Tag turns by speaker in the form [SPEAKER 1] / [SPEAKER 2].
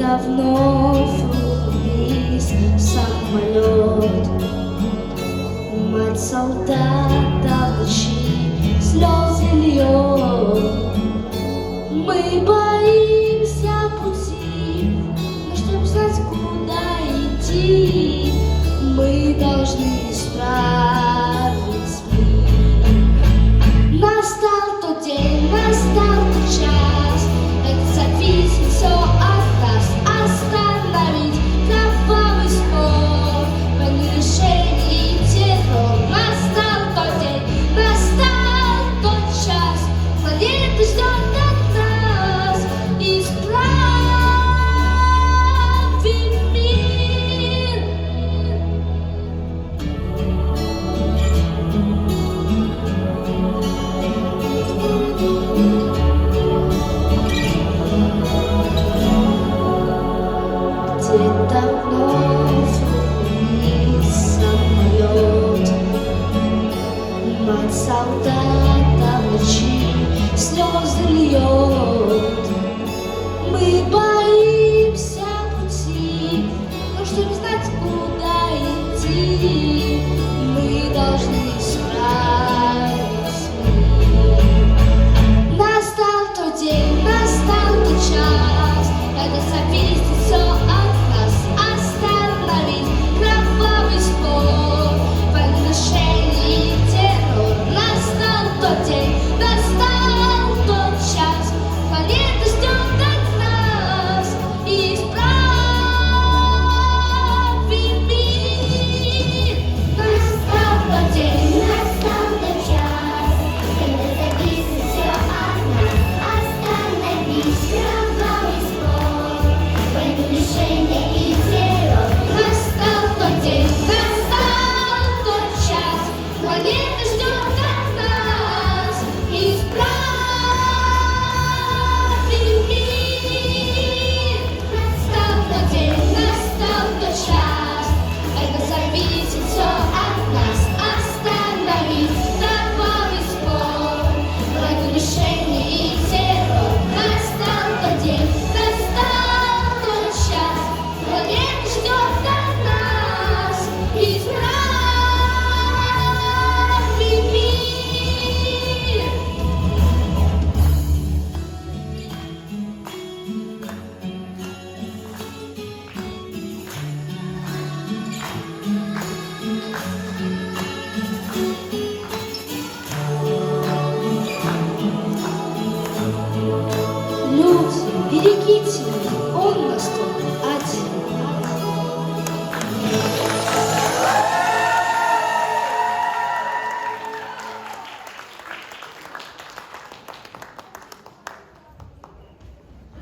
[SPEAKER 1] давно вниз самолет. Мать солдата в ночи слезы льет. Мы боимся пути, но чтоб знать, куда идти, мы должны исправить мир. Настал тот день, настал тот час, это зависит все от нас. Остановить кровавый спор, войну, лишение и террор. Настал тот день, настал тот час, планета ждет от нас. Исправим мир. Где-то вновь вниз самолет. Мать солдата в ночи слезы льет. Мы боимся пути, но чтобы знать, куда идти, мы должны исправить мир. Настал тот день, настал тот час, когда зависит все от нас. Остановить кровавый спор, войну, лишение и террор. Настал тот день, настал тот час, планета ждет от нас. Исправим мир. Настал тот день, настал тот час, когда зависит все от нас. Остановить кровавый спор, войну, лишение и террор. Настал тот день, настал тот час, планета ждет от нас. Исправим мир. Настал тот день, настал тот час, это зависит все от нас. Остановить кровавый спор, войну, лишение и террор. Настал тот день, настал тот час, планета ждет от нас. Исправим мир. Люди, берегите меня, он нас только